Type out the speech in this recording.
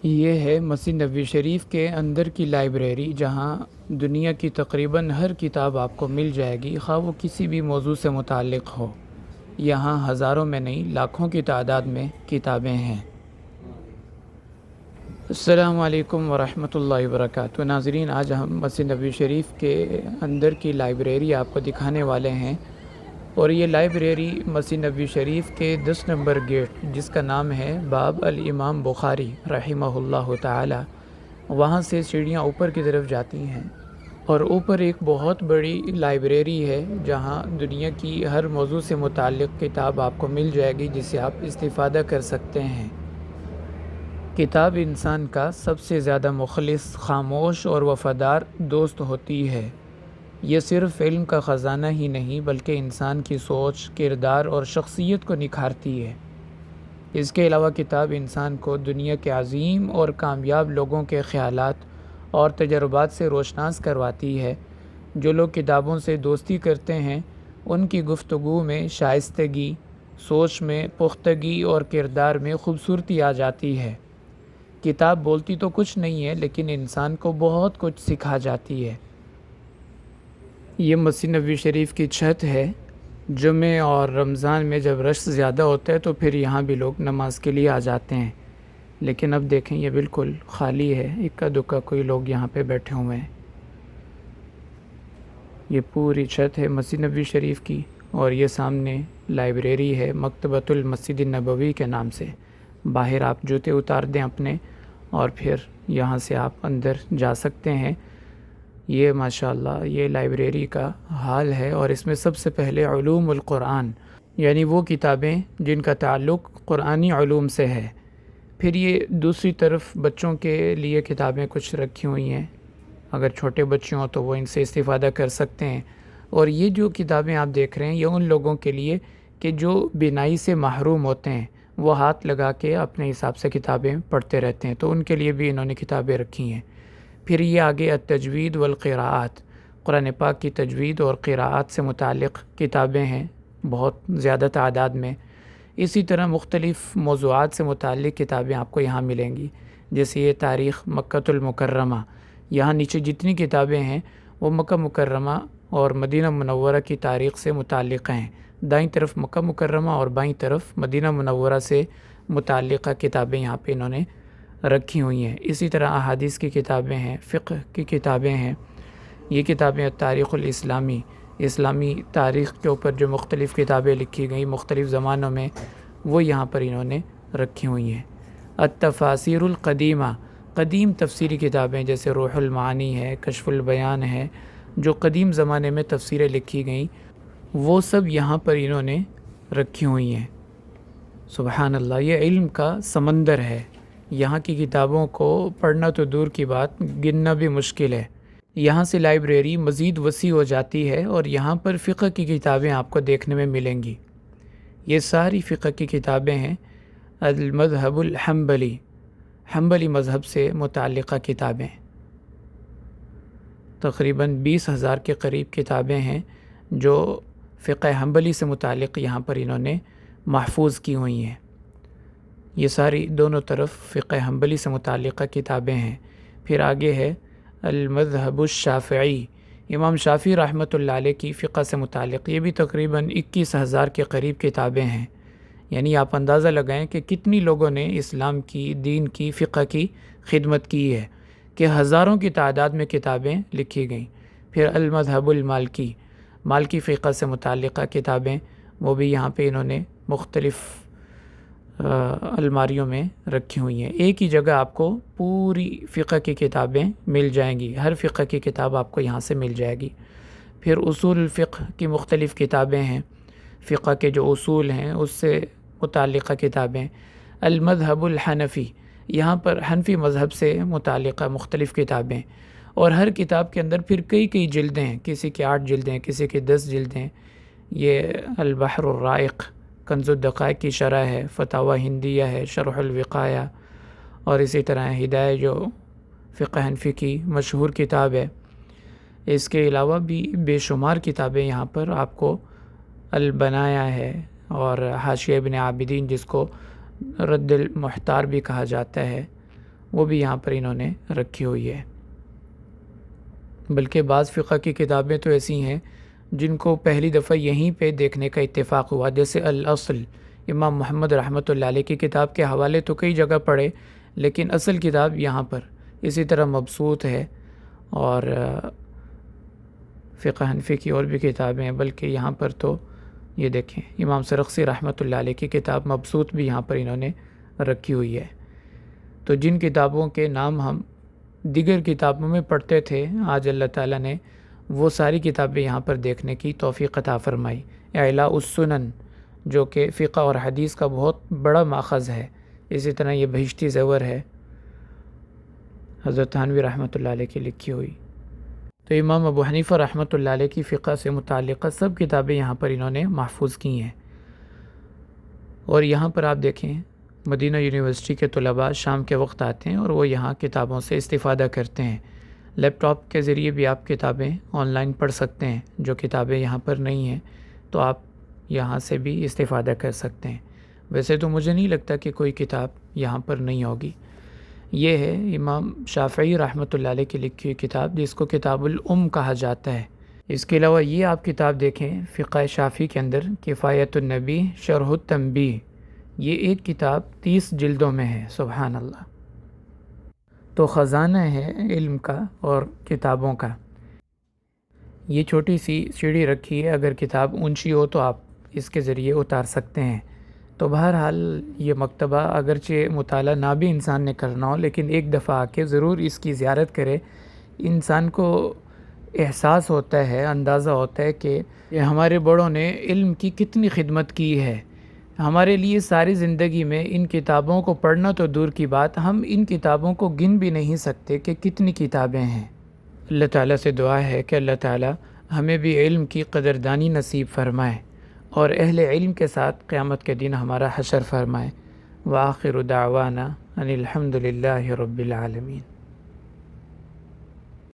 یہ ہے مسجد نبوی شریف کے اندر کی لائبریری، جہاں دنیا کی تقریباً ہر کتاب آپ کو مل جائے گی، خواہ وہ کسی بھی موضوع سے متعلق ہو۔ یہاں ہزاروں میں نہیں، لاکھوں کی تعداد میں کتابیں ہیں۔ السلام علیکم ورحمۃ اللہ وبرکاتہ۔ ناظرین، آج ہم مسجد نبوی شریف کے اندر کی لائبریری آپ کو دکھانے والے ہیں، اور یہ لائبریری مسجد نبوی شریف کے 10 نمبر گیٹ، جس کا نام ہے باب الامام بخاری رحمہ اللہ تعالی، وہاں سے سیڑھیاں اوپر کی طرف جاتی ہیں، اور اوپر ایک بہت بڑی لائبریری ہے جہاں دنیا کی ہر موضوع سے متعلق کتاب آپ کو مل جائے گی، جس سے آپ استفادہ کر سکتے ہیں۔ کتاب انسان کا سب سے زیادہ مخلص، خاموش اور وفادار دوست ہوتی ہے۔ یہ صرف علم کا خزانہ ہی نہیں، بلکہ انسان کی سوچ، کردار اور شخصیت کو نکھارتی ہے۔ اس کے علاوہ کتاب انسان کو دنیا کے عظیم اور کامیاب لوگوں کے خیالات اور تجربات سے روشناس کرواتی ہے۔ جو لوگ کتابوں سے دوستی کرتے ہیں، ان کی گفتگو میں شائستگی، سوچ میں پختگی اور کردار میں خوبصورتی آ جاتی ہے۔ کتاب بولتی تو کچھ نہیں ہے، لیکن انسان کو بہت کچھ سکھا جاتی ہے۔ یہ مسجد نبوی شریف کی چھت ہے۔ جمعے اور رمضان میں جب رش زیادہ ہوتا ہے تو پھر یہاں بھی لوگ نماز کے لیے آ جاتے ہیں، لیکن اب دیکھیں یہ بالکل خالی ہے، اکا دکا کوئی لوگ یہاں پہ بیٹھے ہوئے ہیں۔ یہ پوری چھت ہے مسجد نبوی شریف کی، اور یہ سامنے لائبریری ہے مکتبۃ المسجد النبوی کے نام سے۔ باہر آپ جوتے اتار دیں اپنے، اور پھر یہاں سے آپ اندر جا سکتے ہیں۔ یہ ماشاءاللہ یہ لائبریری کا حال ہے، اور اس میں سب سے پہلے علوم القرآن، یعنی وہ کتابیں جن کا تعلق قرآنی علوم سے ہے۔ پھر یہ دوسری طرف بچوں کے لیے کتابیں کچھ رکھی ہوئی ہیں، اگر چھوٹے بچے ہوں تو وہ ان سے استفادہ کر سکتے ہیں۔ اور یہ جو کتابیں آپ دیکھ رہے ہیں، یہ ان لوگوں کے لیے کہ جو بینائی سے محروم ہوتے ہیں، وہ ہاتھ لگا کے اپنے حساب سے کتابیں پڑھتے رہتے ہیں، تو ان کے لیے بھی انہوں نے کتابیں رکھی ہیں۔ پھر یہ آگے التجوید والقراءات، قرآن پاک کی تجوید اور قراءات سے متعلق کتابیں ہیں بہت زیادہ تعداد میں۔ اسی طرح مختلف موضوعات سے متعلق کتابیں آپ کو یہاں ملیں گی، جیسے یہ تاریخ مکۃ المکرمہ۔ یہاں نیچے جتنی کتابیں ہیں وہ مکہ مکرمہ اور مدینہ منورہ کی تاریخ سے متعلق ہیں۔ دائیں طرف مکہ مکرمہ اور بائیں طرف مدینہ منورہ سے متعلقہ کتابیں یہاں پہ انہوں نے رکھی ہوئی ہیں۔ اسی طرح احادیث کی کتابیں ہیں، فقہ کی کتابیں ہیں۔ یہ کتابیں تاریخ الاسلامی، اسلامی تاریخ کے اوپر جو مختلف کتابیں لکھی گئیں مختلف زمانوں میں، وہ یہاں پر انہوں نے رکھی ہوئی ہیں۔ التفاسیر القدیمہ، قدیم تفسیری کتابیں جیسے روح المعانی ہے، کشف البیان ہے، جو قدیم زمانے میں تفسیریں لکھی گئیں، وہ سب یہاں پر انہوں نے رکھی ہوئی ہیں۔ سبحان اللہ، یہ علم کا سمندر ہے۔ یہاں کی کتابوں کو پڑھنا تو دور کی بات، گننا بھی مشکل ہے۔ یہاں سے لائبریری مزید وسیع ہو جاتی ہے، اور یہاں پر فقہ کی کتابیں آپ کو دیکھنے میں ملیں گی۔ یہ ساری فقہ کی کتابیں ہیں۔ المذہب الحنبلی، حنبلی مذہب سے متعلقہ کتابیں، تقریباً 20,000 کے قریب کتابیں ہیں جو فقہ حنبلی سے متعلق یہاں پر انہوں نے محفوظ کی ہوئی ہیں۔ یہ ساری دونوں طرف فقہ حنبلی سے متعلقہ کتابیں ہیں۔ پھر آگے ہے المذہب الشافعی، امام شافعی رحمۃ اللہ علیہ کی فقہ سے متعلق، یہ بھی تقریباً 21,000 کے قریب کتابیں ہیں۔ یعنی آپ اندازہ لگائیں کہ کتنی لوگوں نے اسلام کی، دین کی، فقہ کی خدمت کی ہے، کہ ہزاروں کی تعداد میں کتابیں لکھی گئیں۔ پھر المذہب المالکی، مالکی فقہ سے متعلقہ کتابیں، وہ بھی یہاں پہ انہوں نے مختلف الماریوں میں رکھی ہوئی ہیں۔ ایک ہی جگہ آپ کو پوری فقہ کی کتابیں مل جائیں گی، ہر فقہ کی کتاب آپ کو یہاں سے مل جائے گی۔ پھر اصول الفقہ کی مختلف کتابیں ہیں، فقہ کے جو اصول ہیں اس سے متعلقہ کتابیں۔ المذہب الحنفی، یہاں پر حنفی مذہب سے متعلقہ مختلف کتابیں، اور ہر کتاب کے اندر پھر کئی جلدیں ہیں، کسی کی 8 جلدیں، کسی کی 10 جلدیں۔ یہ البحر الرائق، کنز الدقائق کی شرح ہے، فتاوی ہندیہ ہے، شرح الوقایہ، اور اسی طرح ہدایہ جو فقہ حنفی کی مشہور کتاب ہے۔ اس کے علاوہ بھی بے شمار کتابیں یہاں پر آپ کو، البنایہ ہے، اور حاشیہ ابن عابدین جس کو رد المحتار بھی کہا جاتا ہے، وہ بھی یہاں پر انہوں نے رکھی ہوئی ہے۔ بلکہ بعض فقہ کی کتابیں تو ایسی ہیں جن کو پہلی دفعہ یہیں پہ دیکھنے کا اتفاق ہوا، جیسے الاصل امام محمد رحمۃ اللہ علیہ کی کتاب کے حوالے تو کئی جگہ پڑھے، لیکن اصل کتاب یہاں پر۔ اسی طرح مبسوط ہے، اور فقہ حنفی کی اور بھی کتابیں ہیں، بلکہ یہاں پر تو یہ دیکھیں امام سرخسی رحمۃ اللہ علیہ کی کتاب مبسوط بھی یہاں پر انہوں نے رکھی ہوئی ہے۔ تو جن کتابوں کے نام ہم دیگر کتابوں میں پڑھتے تھے، آج اللہ تعالیٰ نے وہ ساری کتابیں یہاں پر دیکھنے کی توفیق عطا فرمائی۔ اعلاء السنن جو کہ فقہ اور حدیث کا بہت بڑا ماخذ ہے، اسی طرح یہ بہشتی زیور ہے حضرت تھانوی رحمۃ اللہ علیہ کی لکھی ہوئی۔ تو امام ابو حنیفہ رحمۃ اللہ علیہ کی فقہ سے متعلقہ سب کتابیں یہاں پر انہوں نے محفوظ کی ہیں۔ اور یہاں پر آپ دیکھیں مدینہ یونیورسٹی کے طلباء شام کے وقت آتے ہیں اور وہ یہاں کتابوں سے استفادہ کرتے ہیں۔ لیپ ٹاپ کے ذریعے بھی آپ کتابیں آن لائن پڑھ سکتے ہیں، جو کتابیں یہاں پر نہیں ہیں تو آپ یہاں سے بھی استفادہ کر سکتے ہیں۔ ویسے تو مجھے نہیں لگتا کہ کوئی کتاب یہاں پر نہیں ہوگی۔ یہ ہے امام شافعی رحمۃ اللہ علیہ کی لکھی ہوئی کتاب، جس کو کتاب الام کہا جاتا ہے۔ اس کے علاوہ یہ آپ کتاب دیکھیں فقہ شافعی کے اندر کفایت النبی شرح التنبیہ، یہ ایک کتاب 30 جلدوں میں ہے، سبحان اللہ۔ تو خزانہ ہے علم کا اور کتابوں کا۔ یہ چھوٹی سی سیڑھی رکھی ہے، اگر کتاب اونچی ہو تو آپ اس کے ذریعے اتار سکتے ہیں۔ تو بہرحال یہ مکتبہ اگرچہ مطالعہ نہ بھی انسان نے کرنا ہو، لیکن ایک دفعہ آ کے ضرور اس کی زیارت کرے، انسان کو احساس ہوتا ہے، اندازہ ہوتا ہے کہ ہمارے بڑوں نے علم کی کتنی خدمت کی ہے۔ ہمارے لیے ساری زندگی میں ان کتابوں کو پڑھنا تو دور کی بات، ہم ان کتابوں کو گن بھی نہیں سکتے کہ کتنی کتابیں ہیں۔ اللہ تعالیٰ سے دعا ہے کہ اللہ تعالیٰ ہمیں بھی علم کی قدردانی نصیب فرمائے اور اہل علم کے ساتھ قیامت کے دن ہمارا حشر فرمائے۔ وآخر دعوانا ان الحمد للہ رب العالمین۔